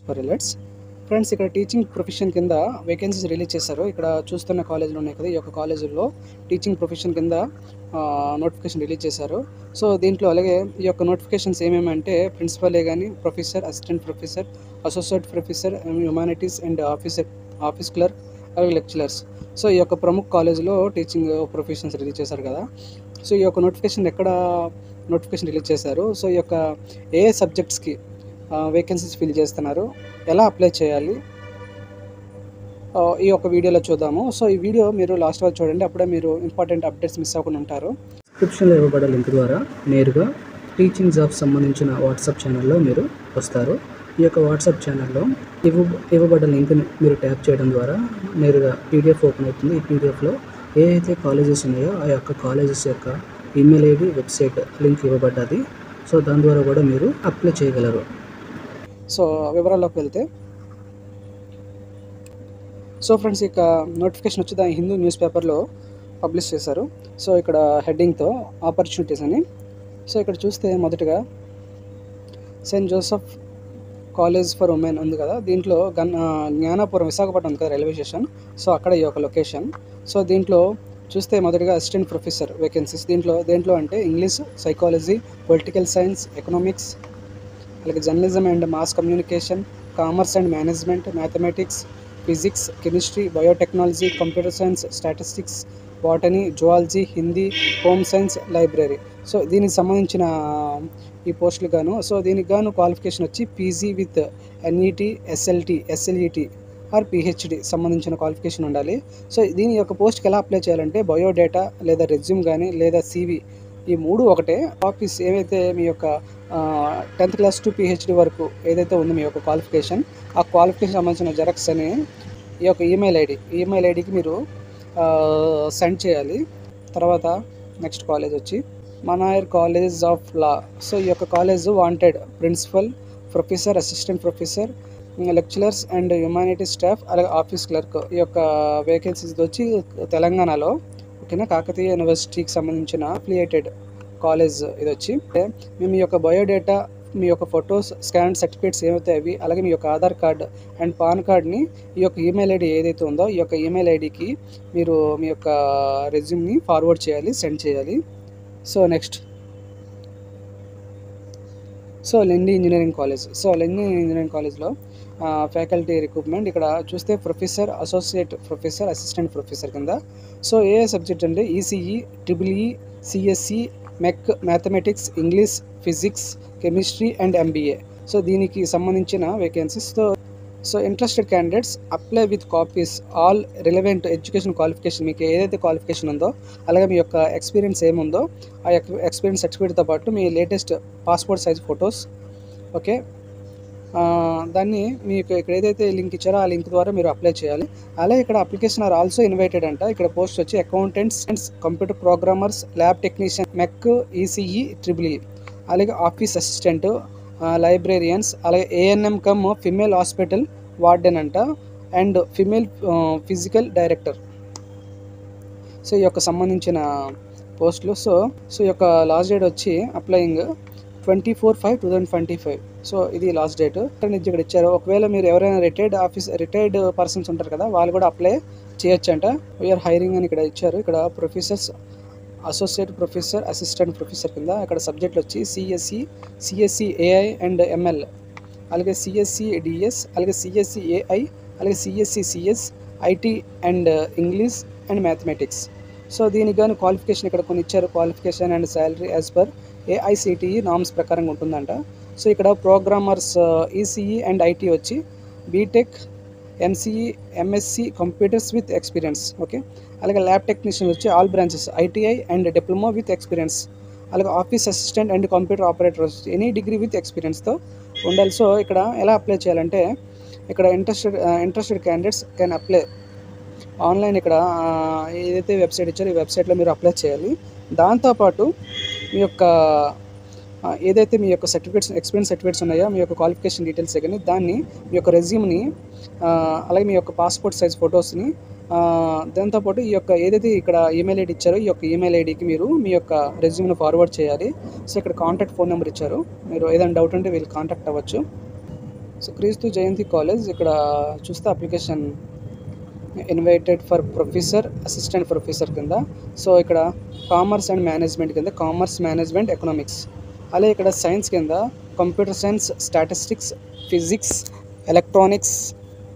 For alerts friends, ఇక్కడ teaching profession కింద vacancies release చేశారు. ఇక్కడ చూస్తున్న కాలేజీలు ఉన్నాయి కదా, ఈ యొక్క కాలేజీల్లో టీచింగ్ ప్రొఫెషన్ కింద నోటిఫికేషన్ రిలీజ్ చేశారు. సో దీంట్లో అలాగే ఈ యొక్క నోటిఫికేషన్స్ ఏమేమంటే ప్రిన్సిపలే కానీ professor, assistant professor, associate professor, humanities and office clerk, అలాగే లెక్చరర్స్. సో ఈ యొక్క ప్రముఖ కాలేజీలో టీచింగ్ ప్రొఫెషన్స్ రిలీజ్ చేశారు కదా. సో ఈ యొక్క నోటిఫికేషన్ ఎక్కడ నోటిఫికేషన్ రిలీజ్ చేశారు, సో ఈ యొక్క ఏ సబ్జెక్ట్స్కి వేకెన్సీస్ ఫిల్ చేస్తున్నారు, ఎలా అప్లై చేయాలి, ఈ యొక్క వీడియోలో చూద్దాము. సో ఈ వీడియో మీరు లాస్ట్ వరకు చూడండి, అప్పుడే మీరు ఇంపార్టెంట్ అప్డేట్స్ మిస్ అవ్వకుండా ఉంటారు. డిస్క్రిప్షన్లో ఇవ్వబడే లింక్ ద్వారా నేరుగా టీచింగ్ జాబ్స్ సంబంధించిన వాట్సాప్ ఛానల్లో మీరు వస్తారు. ఈ యొక్క వాట్సాప్ ఛానల్లో ఇవ్వబడ్డ లింక్ని మీరు ట్యాప్ చేయడం ద్వారా నేరుగా పీడిఎఫ్ ఓపెన్ అవుతుంది. ఈ పీడిఎఫ్లో ఏ అయితే కాలేజెస్ ఉన్నాయో ఆ యొక్క కాలేజెస్ యొక్క ఈమెయిల్ ఐడి, వెబ్సైట్ లింక్ ఇవ్వబడ్డది. సో దాని ద్వారా కూడా మీరు అప్లై చేయగలరు. సో వివరాల్లోకి వెళ్తే, సో ఫ్రెండ్స్, ఇక నోటిఫికేషన్ వచ్చి దాని హిందూ న్యూస్ పేపర్లో పబ్లిష్ చేశారు. సో ఇక్కడ హెడ్డింగ్తో ఆపర్చునిటీస్ అని. సో ఇక్కడ చూస్తే మొదటగా Saint Joseph college for women ఉంది కదా, దీంట్లో జ్ఞానాపురం విశాఖపట్నం ఉంది కదా రైల్వే స్టేషన్. సో అక్కడ ఈ యొక్క లొకేషన్. సో దీంట్లో చూస్తే మొదటిగా అసిస్టెంట్ ప్రొఫెసర్ వేకెన్సీస్. దేంట్లో అంటే English, psychology, political science, economics, అలాగే journalism and mass communication, commerce and management, mathematics, physics, chemistry, biotechnology, computer science, statistics, botany, zoology, Hindi, home science, library. So దీనికి సంబంధించిన ఈ పోస్టులు గాను, సో దీనికి గాను క్వాలిఫికేషన్ వచ్చి PG with NET, ఎస్ఎల్ఈటీ are PhD సంబంధించిన క్వాలిఫికేషన్ ఉండాలి. సో దీని యొక్క పోస్ట్కి ఎలా అప్లై చేయాలంటే బయోడేటా లేదా రెజ్యూమ్ కానీ లేదా సివి, ఈ మూడు ఒకటే. ఆఫీస్ ఏవైతే మీ యొక్క 10th క్లాస్ టు పిహెచ్డి వరకు ఏదైతే ఉందో మీ యొక్క క్వాలిఫికేషన్, ఆ క్వాలిఫికేషన్ సంబంధించిన జెరాక్స్ అని ఈ యొక్క ఈమెయిల్ ఐడికి మీరు సెండ్ చేయాలి. తర్వాత నెక్స్ట్ కాలేజ్ వచ్చి మనాయర్ కాలేజ్ ఆఫ్ లా. సో ఈ యొక్క college wanted principal, professor, assistant professor, lecturers and humanity staff, అలాగే ఆఫీస్ క్లర్క్. ఈ యొక్క వేకెన్సీస్ వచ్చి తెలంగాణలో, ఓకేనా, కాకతీయ యూనివర్సిటీకి సంబంధించిన అఫిలియేటెడ్ కాలేజ్ ఇది వచ్చి. మేము మీ యొక్క బయోడేటా, మీ యొక్క ఫొటోస్, స్కాన్ సర్టిఫికేట్స్ ఏవైతే అవి, అలాగే మీ యొక్క ఆధార్ కార్డ్ అండ్ పాన్ కార్డ్ని ఈ యొక్క ఈమెయిల్ ఐడి ఏదైతే ఉందో ఈ యొక్క ఈమెయిల్ ఐడికి మీరు మీ యొక్క రెజ్యూమ్ని ఫార్వర్డ్ చేయాలి, సెండ్ చేయాలి. So next, so Lendi engineering కాలేజ్లో ఫ్యాకల్టీ రిక్రూట్మెంట్. ఇక్కడ చూస్తే professor, associate professor, assistant professor కింద. సో ఏ సబ్జెక్ట్ అంటే ECE, triple E, CSC, mech, mathematics, English, physics, chemistry and MBA. So దీనికి సంబంధించిన vacancies. So interested candidates apply with copies all relevant education qualification. మీకు ఏదైతే qualification ఉందో అలాగే మీ యొక్క ఎక్స్పీరియన్స్ ఏముందో ఆ ఎక్స్పీరియన్స్ సర్టిఫికేట్తో పాటు మీ latest passport size photos, okay, దాన్ని మీకు ఇక్కడ ఏదైతే లింక్ ఇచ్చారో ఆ లింక్ ద్వారా మీరు అప్లై చేయాలి. అలాగే ఇక్కడ అప్లికేషన్ ఆర్ ఆల్సో ఇన్వైటెడ్ అంట. ఇక్కడ పోస్ట్ వచ్చి accountants, computer programmers, lab technician, mech, ECE, triple E, అలాగే ఆఫీస్ అసిస్టెంట్, లైబ్రేరియన్స్, అలాగే ANM cum female hospital warden అంట, and female physical director. So ఈ యొక్క సంబంధించిన పోస్టులు. సో ఈ యొక్క లాస్ట్ డేట్ వచ్చి అప్లయింగ్ 24/5/2025. సో ఇది లాస్ట్ డేట్ ఇక్కడ ఇచ్చారు. ఒకవేళ మీరు ఎవరైనా రిటైర్డ్ పర్సన్స్ ఉంటారు కదా, వాళ్ళు కూడా అప్లై చేయొచ్చు అంట. వీఆర్ హైరింగ్ అని ఇక్కడ ఇచ్చారు. ఇక్కడ professors, associate professor, assistant professor కింద. ఇక్కడ సబ్జెక్టులు వచ్చి సిఎస్సి ఏఐ అండ్ ఎంఎల్, అలాగే సిఎస్సి డిఎస్, అలాగే సిఎస్సి ఏఐ, అలాగే CSC CS, IT and English and mathematics. So దీనికి కానీ క్వాలిఫికేషన్ ఇక్కడ కొన్ని ఇచ్చారు. Qualification and salary as per AICTE norms ప్రకారంగా ఉంటుందంట. సో ఇక్కడ ప్రోగ్రామర్స్ ఈసీఈ అండ్ ఐటీ వచ్చి BTech, MCE, MSc computers with experience, okay. అలాగే ల్యాబ్ టెక్నీషియన్ వచ్చి all branches ITI and diploma with experience, అలాగే office assistant and computer operator వచ్చి any degree with ఎక్స్పీరియన్స్తో ఉండాలి. సో ఇక్కడ ఎలా అప్లై చేయాలంటే ఇక్కడ interested candidates can apply online. ఇక్కడ ఏదైతే వెబ్సైట్ ఇచ్చారో ఈ వెబ్సైట్లో మీరు అప్లై చేయాలి. దాంతోపాటు మీ యొక్క ఏదైతే మీ యొక్క సర్టిఫికేట్స్, ఎక్స్పీరియన్స్ సర్టిఫికేట్స్ ఉన్నాయో, మీ యొక్క క్వాలిఫికేషన్ డీటెయిల్స్ కానీ దాన్ని, మీ యొక్క రెజ్యూమ్ని, అలాగే మీ యొక్క పాస్పోర్ట్ సైజ్ ఫొటోస్ని, దాంతోపాటు ఈ యొక్క ఏదైతే ఇక్కడ ఈమెయిల్ ఐడి ఇచ్చారో ఈ యొక్క ఈమెయిల్ ఐడికి మీరు మీ యొక్క రెజ్యూమ్ని ఫార్వర్డ్ చేయాలి. సో ఇక్కడ కాంటాక్ట్ ఫోన్ నెంబర్ ఇచ్చారు, మీరు ఏదైనా డౌట్ ఉంటే వీళ్ళు కాంటాక్ట్ అవ్వచ్చు. సో క్రీస్తు జయంతి కాలేజ్ ఇక్కడ చూస్తే application invited for professor assistant professor కింద. సో ఇక్కడ కామర్స్ అండ్ మేనేజ్మెంట్ కింద కామర్స్ మేనేజ్మెంట్ ఎకనామిక్స్, అలాగే ఇక్కడ సైన్స్ కింద computer science, statistics, physics, electronics,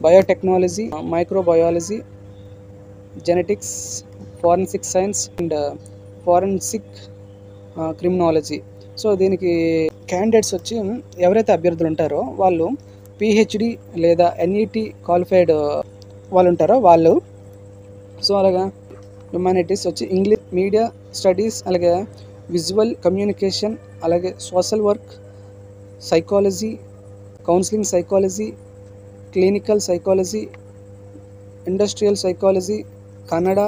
biotechnology, microbiology, genetics, forensic science and forensic criminology. So దీనికి క్యాండిడేట్స్ వచ్చి ఎవరైతే అభ్యర్థులు ఉంటారో వాళ్ళు పిహెచ్డి లేదా ఎన్ఈటి క్వాలిఫైడ్ వాళ్ళు ఉంటారో వాళ్ళు. సో అలాగా హ్యుమానిటీస్ వచ్చి ఇంగ్లీష్ మీడియా స్టడీస్, అలాగే విజువల్ కమ్యూనికేషన్, అలాగే social work, psychology, counselling psychology, clinical psychology, industrial psychology, Kannada,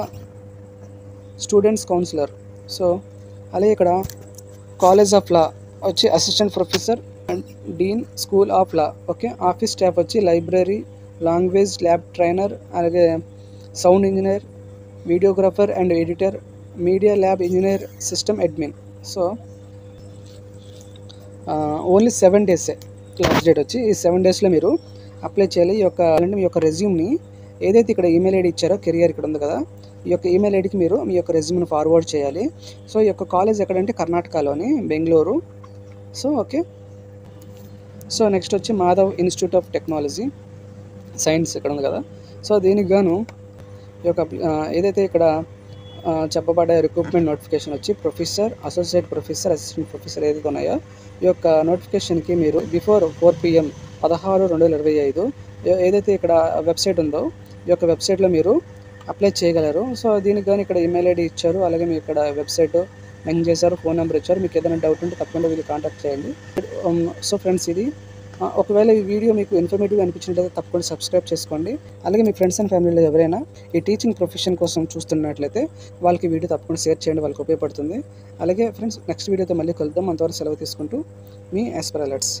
students counsellor. So అలాగే ఇక్కడ కాలేజ్ ఆఫ్ లా వచ్చి assistant professor and dean, school of law. Okay, office staff వచ్చి library, language lab trainer, అలాగే sound engineer, videographer and editor, media lab engineer, system admin. So only 7 డేసే last date వచ్చి. ఈ 7 డేస్లో మీరు apply చేయాలి. మీ యొక్క రెజ్యూమ్ని ఏదైతే ఇక్కడ ఈమెయిల్ ఐడి ఇచ్చారో కెరియర్ ఇక్కడ ఉంది కదా, ఈ యొక్క ఈమెయిల్ ఐడికి మీరు మీ యొక్క రెజ్యూమ్ని ఫార్వర్డ్ చేయాలి. సో ఈ యొక్క కాలేజ్ ఎక్కడంటే కర్ణాటకలోని Bengaluru. So okay, so next వచ్చి Madhav institute of technology science ఇక్కడ ఉంది కదా. సో దీనికి గాను ఈ యొక్క ఏదైతే ఇక్కడ చెప్పబడే రిక్రూట్మెంట్ నోటిఫికేషన్ వచ్చి professor, associate professor, assistant professor ఏదైతే ఉన్నాయో ఈ యొక్క నోటిఫికేషన్కి మీరు బిఫోర్ 4 PM 16/2025 ఏదైతే ఇక్కడ వెబ్సైట్ ఉందో ఈ యొక్క వెబ్సైట్లో మీరు అప్లై చేయగలరు. సో దీనికి కానీ ఇక్కడ ఈమెయిల్ ఐడి ఇచ్చారు, అలాగే మీకు ఇక్కడ వెబ్సైట్ మెన్షన్ చేశారు, ఫోన్ నెంబర్ ఇచ్చారు. మీకు ఏదైనా డౌట్ ఉంటే తప్పకుండా వీళ్ళు కాంటాక్ట్ చేయండి. సో ఫ్రెండ్స్, ఇది ఒకవేళ ఈ వీడియో మీకు ఇన్ఫర్మేటివ్గా అనిపించినట్లయితే తప్పకుండా సబ్స్క్రైబ్ చేసుకోండి. అలాగే మీ ఫ్రెండ్స్ అండ్ ఫ్యామిలీలో ఎవరైనా ఈ టీచింగ్ ప్రొఫెషన్ కోసం చూస్తున్నట్లయితే వాళ్ళకి వీడియో తప్పకుండా షేర్ చేయండి, వాళ్ళకి ఉపయోగపడుతుంది. అలాగే ఫ్రెండ్స్, నెక్స్ట్ వీడియోతో మళ్ళీ కలుద్దాం. అంతవరకు సెలవు తీసుకుంటూ మీ యాస్పర్ అలర్ట్స్.